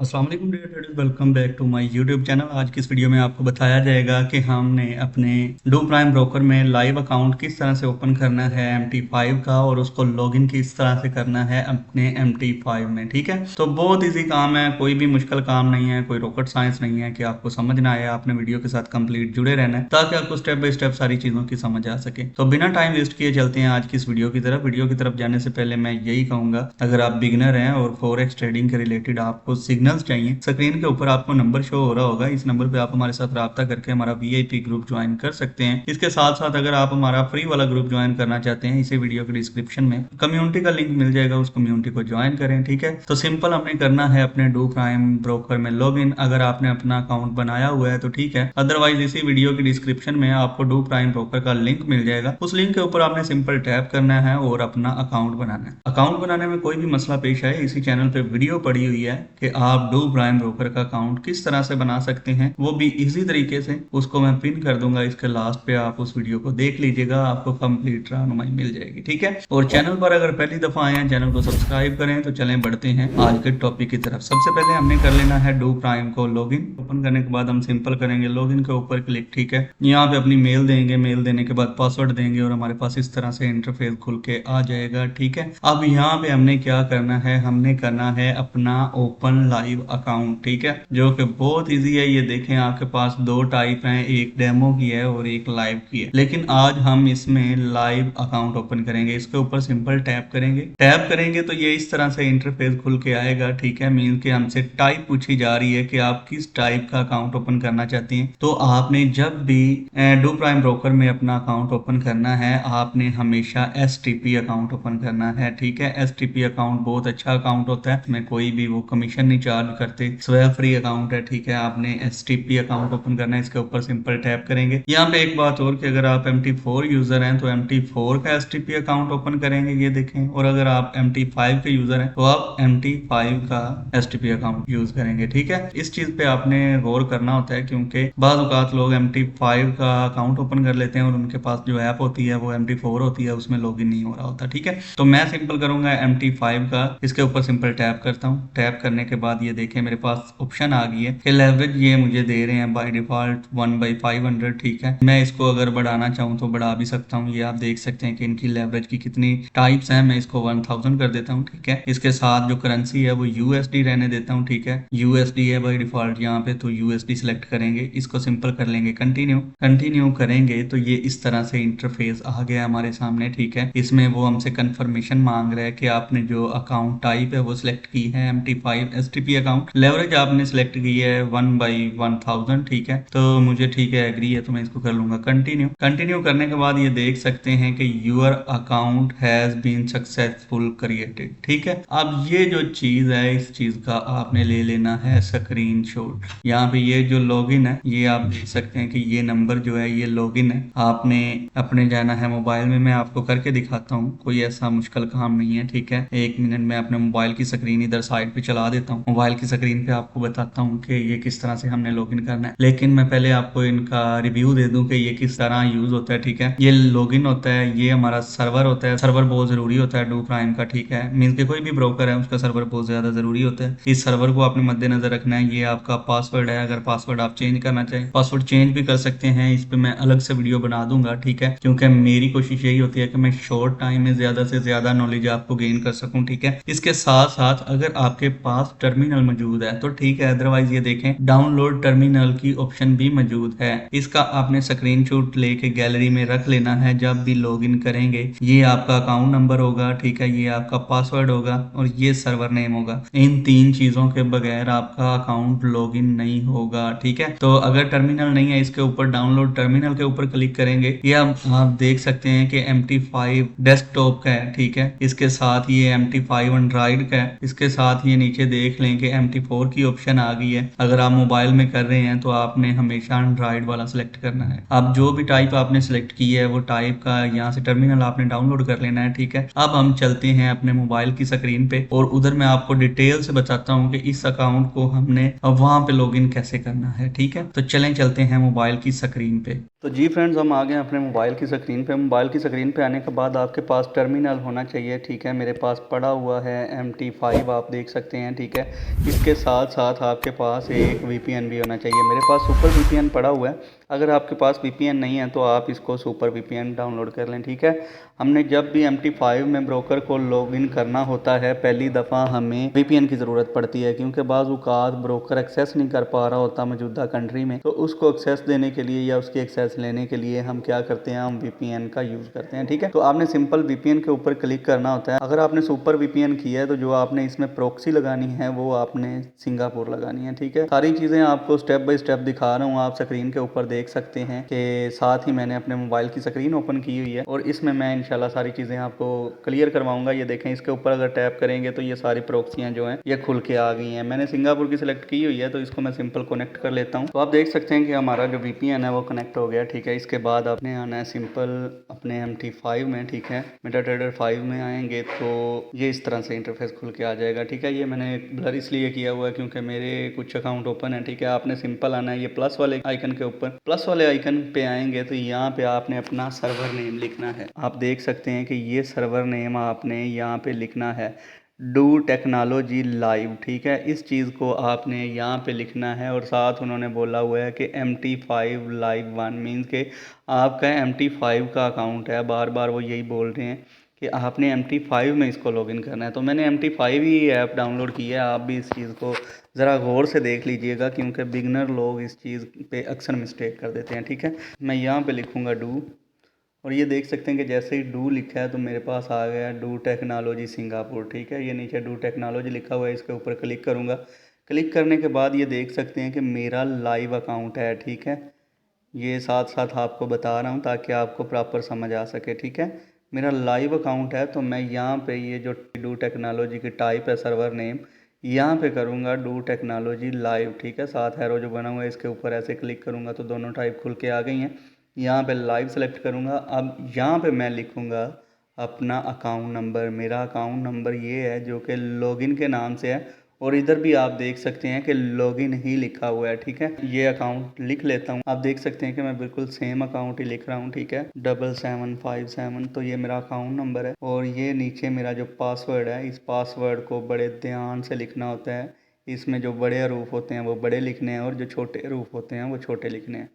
अस्सलाम वालेकुम dear traders, welcome back to my YouTube channel. आज की इस वीडियो में आपको बताया जाएगा कि हमने अपने डू प्राइम ब्रोकर में लाइव अकाउंट किस तरह से ओपन करना है MT5 का, और उसको लॉगिन किस तरह से करना है अपने MT5 में। ठीक है, तो बहुत इजी काम है, कोई भी मुश्किल काम नहीं है, कोई रॉकेट साइंस नहीं है कि आपको समझना है। आपने वीडियो के साथ कंप्लीट जुड़े रहना है ताकि आपको स्टेप बाय स्टेप सारी चीज़ों की समझ आ सके। तो बिना टाइम वेस्ट किए चलते हैं आज की इस वीडियो की तरफ। वीडियो की तरफ जाने से पहले मैं यही कहूँगा, अगर आप बिगनर हैं और फॉरेक्स ट्रेडिंग के रिलेटेड आपको सिग्नल्स चाहिए, स्क्रीन के ऊपर आपको नंबर शो हो रहा होगा, इस नंबर पे आप हमारे साथ राब्ता करके हमारा VIP ग्रुप ज्वाइन कर सकते हैं। इसके साथ साथ अगर आप हमारा फ्री वाला ग्रुप ज्वाइन करना चाहते हैं, इसी वीडियो के डिस्क्रिप्शन में कम्युनिटी का लिंक मिल जाएगा, उस कम्युनिटी को ज्वाइन करें। ठीक है, तो सिंपल हमने करना है अपने डू प्राइम ब्रोकर में लॉगिन। अगर आपने अपना अकाउंट बनाया हुआ है तो ठीक है, अदरवाइज इसी वीडियो के डिस्क्रिप्शन में आपको डू प्राइम ब्रोकर का लिंक मिल जाएगा। उस लिंक के ऊपर आपने सिंपल टैप करना है और अपना अकाउंट बनाना है। अकाउंट बनाने में कोई भी मसला पेश आए, इसी चैनल पे वीडियो पड़ी हुई है कि आप डू प्राइम ब्रोकर का अकाउंट किस तरह से बना सकते हैं, वो भी इजी तरीके से। उसको मैं पिन कर दूंगा इसके लास्ट पे, आप उस वीडियो को देख लीजिएगा, आपको कंप्लीट रहनुमाई मिल जाएगी। ठीक है, और चैनल पर अगर पहली दफा आए हैं, चैनल को सब्सक्राइब करें। तो चलें बढ़ते हैं आज के टॉपिक की तरफ। सबसे पहले हमने कर लेना है डू प्राइम को लॉगिन। ओपन करने के बाद हम सिंपल करेंगे लॉगिन के ऊपर क्लिक। ठीक है, यहाँ पे अपनी मेल देंगे, मेल देने के बाद पासवर्ड देंगे और हमारे पास इस तरह से इंटरफेस खुल के आ जाएगा। ठीक है, अब यहाँ पे हमने क्या करना है, हमने करना है अपना ओपन लाइव अकाउंट। ठीक है, जो कि बहुत इजी है। ये देखें, आपके पास दो टाइप हैं, एक डेमो की है और एक लाइव की है, लेकिन आज हम इसमें लाइव अकाउंट ओपन करेंगे। इसके ऊपर सिंपल टैप करेंगे। टैप करेंगे तो ये इस तरह से इंटरफेस खुल के आएगा। ठीक है, मीन के हमसे टाइप पूछी जा रही है कि आप किस टाइप का अकाउंट ओपन करना चाहती हैं। तो आपने जब भी डू प्राइम ब्रोकर में अपना अकाउंट ओपन करना है, आपने हमेशा STP अकाउंट ओपन करना है। ठीक है, STP अकाउंट बहुत अच्छा अकाउंट होता है, इसमें कोई भी वो कमीशन नहीं चार्ज करते, स्वयं फ्री अकाउंट है। ठीक है, आपने STP अकाउंट ओपन करना है। इसके ऊपर सिंपल टैप करेंगे। यहाँ पे एक बात और कि अगर आप MT4 यूजर हैं तो MT4 का STP अकाउंट ओपन करेंगे, ये देखें। और अगर आप MT5 के यूजर हैं तो आप MT5 का STP अकाउंट यूज करेंगे। ठीक है, इस चीज पे आपने गौर करना होता है, क्योंकि बाज़ औक़ात लोग MT5 का अकाउंट ओपन कर लेते हैं और उनके पास जो ऐप होती है वो MT4 होती है, उसमें लॉगिन नहीं हो रहा होता। ठीक है, तो मैं सिंपल करूंगा MT5 का। इसके ऊपर सिंपल टैप करता हूँ। टैप करने के बाद ये देखें, मेरे पास ऑप्शन आ गई है कि लेवरेज ये मुझे दे रहे हैं बाय डिफॉल्ट 1/500। ठीक है, मैं इसको अगर बढ़ाना चाहूँ तो बढ़ा भी सकता हूँ। ये आप देख सकते हैं कि इनकी लेवरेज की कितनी टाइप्स हैं। मैं इसको 1000 कर देता हूँ। ठीक है, इसके साथ जो करेंसी है वो USD रहने देता हूँ। ठीक है, USD है बाय डिफॉल्ट यहाँ पे, तो USD सिलेक्ट करेंगे। इसको सिंपल कर लेंगे कंटिन्यू। कंटिन्यू करेंगे तो ये इस तरह से इंटरफेस आ गया हमारे सामने। ठीक है, इसमें वो हमसे कंफर्मेशन मांग रहा है कि आपने जो अकाउंट टाइप है वो सिलेक्ट की है MT5 STP अकाउंट। लेवरेज आपने सिलेक्ट की है 1/1000। ठीक है, तो मुझे ठीक है, एग्री है, तो मैं इसको कर लूंगा कंटिन्यू। कंटिन्यू करने के बाद ये देख सकते हैं कि your account has been successful created. ठीक है, अब ये जो चीज है, इस चीज का आपने ले लेना है स्क्रीनशॉट। यहाँ पे ये जो लॉगिन है, ये आप देख सकते हैं कि ये नंबर जो है ये लॉगिन है। आपने अपने जाना है मोबाइल में, मैं आपको करके दिखाता हूँ, कोई ऐसा मुश्किल काम नहीं है। ठीक है, 1 मिनट में अपने मोबाइल की स्क्रीन इधर साइड पे चला देता हूँ। मोबाइल की स्क्रीन पे आपको बताता हूँ कि ये किस तरह से हमने लॉगिन करना है, लेकिन मैं पहले आपको इनका रिव्यू दे दूं कि ये किस तरह यूज होता है। ठीक है, ये लॉगिन होता है, ये हमारा सर्वर होता है। सर्वर बहुत जरूरी होता है डू प्राइम का। ठीक है, मीन्स के कोई भी ब्रोकर है उसका सर्वर बहुत ज्यादा जरूरी होता है। इस सर्वर को आपने मद्देनजर रखना है। ये आपका पासवर्ड है, अगर पासवर्ड आप चेंज करना चाहें पासवर्ड चेंज भी कर सकते हैं। इस पे मैं अलग से वीडियो बना दूंगा। ठीक है, क्योंकि मेरी कोशिश यही होती है कि मैं शॉर्ट टाइम में ज्यादा से ज्यादा नॉलेज आपको गेन कर सकूं। ठीक है, इसके साथ साथ अगर आपके पास टर्मिनल मौजूद है तो ठीक है, अदरवाइज ये देखें डाउनलोड टर्मिनल की ऑप्शन भी मौजूद है। इसका आपने स्क्रीनशॉट लेके गैलरी में रख लेना है। जब भी लॉगिन करेंगे, ये आपका अकाउंट नंबर होगा। ठीक है, ये आपका पासवर्ड होगा और ये सर्वर नेम होगा। इन 3 चीजों के बगैर आपका अकाउंट लॉगिन नहीं होगा। ठीक है, तो अगर टर्मिनल नहीं है, इसके ऊपर डाउनलोड टर्मिनल के ऊपर क्लिक करेंगे, ये आप देख सकते हैं कि MT5 डेस्कटॉप का है। ठीक है, इसके साथ ये MT5 एंड्रॉइड का है। इसके साथ ये नीचे देख लें कि MT4 की ऑप्शन आ गई है। अगर आप मोबाइल में कर रहे हैं तो आपने हमेशा एंड्रॉइड वाला सिलेक्ट करना है। अब जो भी टाइप आपने सिलेक्ट की है वो टाइप का यहाँ से टर्मिनल आपने डाउनलोड कर लेना है। ठीक है, अब हम चलते हैं अपने मोबाइल की स्क्रीन पे और उधर मैं आपको डिटेल से बताता हूँ कि इस अकाउंट को हमने वहां पे लॉगिन कैसे करना है। ठीक है, तो चलें चलते हैं मोबाइल की स्क्रीन पे। तो जी फ्रेंड्स, हम आ गए हैं अपने मोबाइल की स्क्रीन पे। मोबाइल की स्क्रीन पे आने के बाद आपके पास टर्मिनल होना चाहिए, ठीक है। मेरे पास पड़ा हुआ है MT5, आप देख सकते हैं, ठीक है। इसके साथ साथ आपके पास एक VPN भी होना चाहिए। मेरे पास सुपर VPN पड़ा हुआ है। अगर आपके पास VPN नहीं है तो आप इसको सुपर VPN डाउनलोड कर लें, ठीक है। हमने जब भी MT5 में ब्रोकर को लॉगिन करना होता है, पहली दफ़ा हमें VPN की ज़रूरत पड़ती है, क्योंकि बाज़ औक़ात ब्रोकर एक्सेस नहीं कर पा रहा होता मौजूदा कंट्री में। तो उसको एक्सेस देने के लिए या उसकी एक्सेस लेने के लिए हम क्या करते हैं, हम VPN का यूज़ करते हैं, ठीक है। तो आपने सिंपल VPN के ऊपर क्लिक करना होता है। अगर आपने सुपर VPN किया है तो जो आपने इसमें प्रॉक्सी लगानी है वो आपने सिंगापुर लगानी है, ठीक है। सारी चीज़ें आपको स्टेप बाय स्टेप दिखा रहा हूँ, आप स्क्रीन के ऊपर देख सकते हैं कि साथ ही मैंने अपने मोबाइल की स्क्रीन ओपन की हुई है और इसमें मैं इंशाल्लाह सारी चीज़ें आपको क्लियर करवाऊंगा। ये देखें, इसके ऊपर अगर टैप करेंगे तो ये सारी प्रॉक्सियाँ जो हैं ये खुल के आ गई हैं। मैंने सिंगापुर की सिलेक्ट की हुई है तो इसको मैं सिंपल कनेक्ट कर लेता हूँ। तो आप देख सकते हैं कि हमारा जो VPN है वो कनेक्ट हो गया, ठीक है। इसके बाद आपने आना है सिंपल अपने MT5 में, ठीक है। मेटाट्रेडर 5 में आएंगे तो ये इस तरह से इंटरफेस खुल के आ जाएगा, ठीक है। ये मैंने ब्लर इसलिए किया हुआ है क्योंकि मेरे कुछ अकाउंट ओपन है, ठीक है। आपने सिंपल आना है ये प्लस वाले आइकन के ऊपर। प्लस वाले आइकन पे आएंगे तो यहाँ पे आपने अपना सर्वर नेम लिखना है। आप देख सकते हैं कि ये सर्वर नेम आपने यहाँ पे लिखना है, डू टेक्नोलॉजी लाइव, ठीक है। इस चीज़ को आपने यहाँ पे लिखना है और साथ उन्होंने बोला हुआ है कि MT5 लाइव 1 मीन्स के आपका MT5 का अकाउंट है। बार बार वो यही बोल रहे हैं कि आपने MT5 में इसको लॉगिन करना है। तो मैंने MT5 ही ऐप डाउनलोड की है। आप भी इस चीज़ को ज़रा गौर से देख लीजिएगा क्योंकि बिगनर लोग इस चीज़ पे अक्सर मिस्टेक कर देते हैं, ठीक है। मैं यहाँ पे लिखूँगा डू और ये देख सकते हैं कि जैसे ही डू लिखा है तो मेरे पास आ गया डू टेक्नोलॉजी सिंगापुर, ठीक है। ये नीचे डू टेक्नोलॉजी लिखा हुआ है, इसके ऊपर क्लिक करूँगा। क्लिक करने के बाद ये देख सकते हैं कि मेरा लाइव अकाउंट है, ठीक है। ये साथ साथ आपको बता रहा हूँ ताकि आपको प्रॉपर समझ आ सके, ठीक है। मेरा लाइव अकाउंट है तो मैं यहाँ पे ये जो डू टेक्नोलॉजी की टाइप है सर्वर नेम, यहाँ पे करूँगा डू टेक्नोलॉजी लाइव, ठीक है। साथ एरो जो बना हुआ है इसके ऊपर ऐसे क्लिक करूँगा तो दोनों टाइप खुल के आ गई हैं। यहाँ पे लाइव सेलेक्ट करूँगा। अब यहाँ पे मैं लिखूँगा अपना अकाउंट नंबर। मेरा अकाउंट नंबर ये है जो कि लॉगिन के नाम से है और इधर भी आप देख सकते हैं कि लॉगिन ही लिखा हुआ है, ठीक है। ये अकाउंट लिख लेता हूँ। आप देख सकते हैं कि मैं बिल्कुल सेम अकाउंट ही लिख रहा हूँ, ठीक है। 7757, तो ये मेरा अकाउंट नंबर है और ये नीचे मेरा जो पासवर्ड है, इस पासवर्ड को बड़े ध्यान से लिखना होता है। इसमें जो बड़े हरूफ होते हैं वो बड़े लिखने हैं और जो छोटे हरूफ होते हैं वो छोटे लिखने हैं।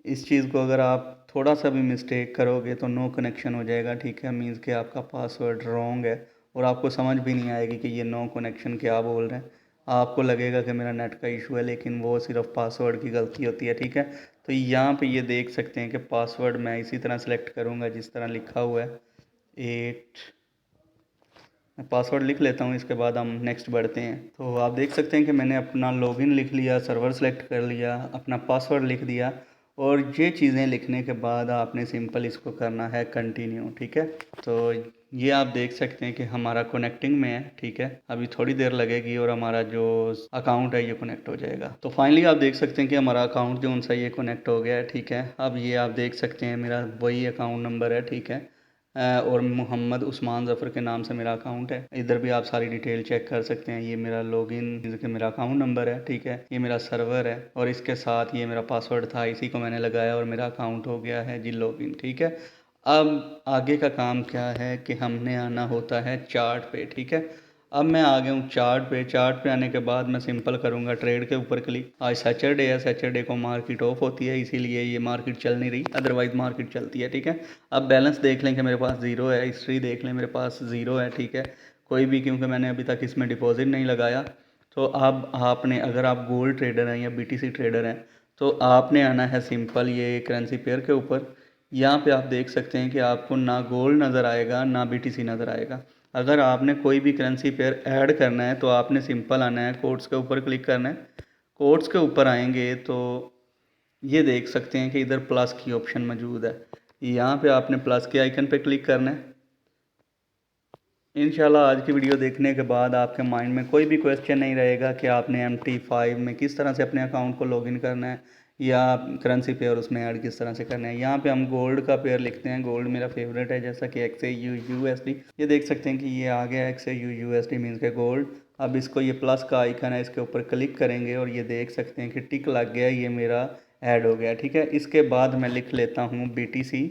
इस चीज़ को अगर आप थोड़ा सा भी मिस्टेक करोगे तो नो कनेक्शन हो जाएगा, ठीक है। मीन्स कि आपका पासवर्ड रॉन्ग है और आपको समझ भी नहीं आएगी कि ये नो कनेक्शन क्या बोल रहे हैं। आपको लगेगा कि मेरा नेट का इशू है, लेकिन वो सिर्फ पासवर्ड की गलती होती है, ठीक है। तो यहाँ पे ये देख सकते हैं कि पासवर्ड मैं इसी तरह सेलेक्ट करूँगा जिस तरह लिखा हुआ है 8। मैं पासवर्ड लिख लेता हूँ, इसके बाद हम नेक्स्ट बढ़ते हैं। तो आप देख सकते हैं कि मैंने अपना लॉगिन लिख लिया, सर्वर सेलेक्ट कर लिया, अपना पासवर्ड लिख दिया और ये चीज़ें लिखने के बाद आपने सिंपल इसको करना है कंटिन्यू, ठीक है। तो ये आप देख सकते हैं कि हमारा कनेक्टिंग में है, ठीक है। अभी थोड़ी देर लगेगी और हमारा जो अकाउंट है ये कनेक्ट हो जाएगा। तो फाइनली आप देख सकते हैं कि हमारा अकाउंट जो उनसे ये कनेक्ट हो गया है, ठीक है। अब ये आप देख सकते हैं मेरा वही अकाउंट नंबर है, ठीक है। और मोहम्मद उस्मान ज़फ़र के नाम से मेरा अकाउंट है। इधर भी आप सारी डिटेल चेक कर सकते हैं। ये मेरा लॉगिन कि मेरा अकाउंट नंबर है, ठीक है। ये मेरा सर्वर है और इसके साथ ये मेरा पासवर्ड था, इसी को मैंने लगाया और मेरा अकाउंट हो गया है जी लॉगिन, ठीक है। अब आगे का काम क्या है कि हमने आना होता है चार्ट पे, ठीक है। अब मैं आ गया हूँ चार्ट पे। चार्ट पे आने के बाद मैं सिंपल करूँगा ट्रेड के ऊपर क्लिक। आज सैटरडे है, सैटरडे को मार्केट ऑफ होती है, इसीलिए ये मार्केट चल नहीं रही, अदरवाइज़ मार्केट चलती है, ठीक है। अब बैलेंस देख लें कि मेरे पास ज़ीरो है, हिस्ट्री देख लें मेरे पास ज़ीरो है, ठीक है। कोई भी, क्योंकि मैंने अभी तक इसमें डिपॉजिट नहीं लगाया। तो अब आपने, अगर आप गोल्ड ट्रेडर हैं या BTC ट्रेडर हैं तो आपने आना है सिंपल ये करेंसी पेयर के ऊपर। यहाँ पे आप देख सकते हैं कि आपको ना गोल्ड नज़र आएगा ना BTC नज़र आएगा। अगर आपने कोई भी करेंसी पेयर ऐड करना है तो आपने सिंपल आना है कोट्स के ऊपर क्लिक करना है। कोट्स के ऊपर आएंगे तो ये देख सकते हैं कि इधर प्लस की ऑप्शन मौजूद है। यहाँ पे आपने प्लस के आइकन पे क्लिक करना है। इंशाल्लाह आज की वीडियो देखने के बाद आपके माइंड में कोई भी क्वेश्चन नहीं रहेगा कि आपने MT5 में किस तरह से अपने अकाउंट को लॉगिन करना है या करेंसी पेयर उसमें ऐड किस तरह से करना है। यहाँ पे हम गोल्ड का पेयर लिखते हैं। गोल्ड मेरा फेवरेट है, जैसा कि XAUUSD। ये देख सकते हैं कि ये आ गया XAUUSD मीन्स के गोल्ड। अब इसको, ये प्लस का आइकन है, इसके ऊपर क्लिक करेंगे और ये देख सकते हैं कि टिक लग गया, ये मेरा ऐड हो गया। ठीक है, इसके बाद मैं लिख लेता हूँ BTC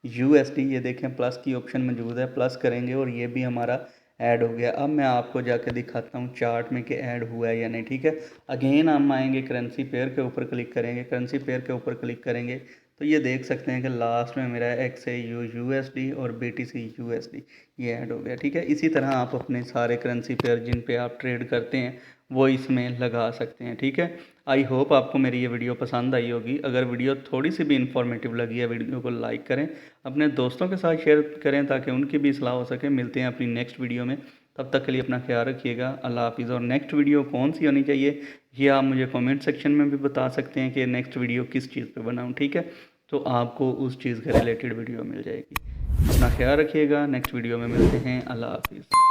USD, ये देखें प्लस की ऑप्शन मौजूद है, प्लस करेंगे और ये भी हमारा ऐड हो गया। अब मैं आपको जाके दिखाता हूँ चार्ट में कि ऐड हुआ है या नहीं। ठीक है, अगेन हम आएंगे करेंसी पेयर के ऊपर क्लिक करेंगे, करेंसी पेयर के ऊपर क्लिक करेंगे तो ये देख सकते हैं कि लास्ट में मेरा XAU USD और BTC USD ये ऐड हो गया। ठीक है, इसी तरह आप अपने सारे करेंसी पेयर जिन पे आप ट्रेड करते हैं वो इसमें लगा सकते हैं। ठीक है, आई होप आपको मेरी ये वीडियो पसंद आई होगी। अगर वीडियो थोड़ी सी भी इन्फॉर्मेटिव लगी है, वीडियो को लाइक करें, अपने दोस्तों के साथ शेयर करें ताकि उनकी भी सलाह हो सके। मिलते हैं अपनी नेक्स्ट वीडियो में, तब तक के लिए अपना ख्याल रखिएगा। अल्लाह हाफिज़। और नेक्स्ट वीडियो कौन सी होनी चाहिए ये आप मुझे कमेंट सेक्शन में भी बता सकते हैं कि नेक्स्ट वीडियो किस चीज़ पे बनाऊं। ठीक है, तो आपको उस चीज़ के रिलेटेड वीडियो मिल जाएगी। अपना ख्याल रखिएगा, नेक्स्ट वीडियो में मिलते हैं। अल्लाह हाफिज़।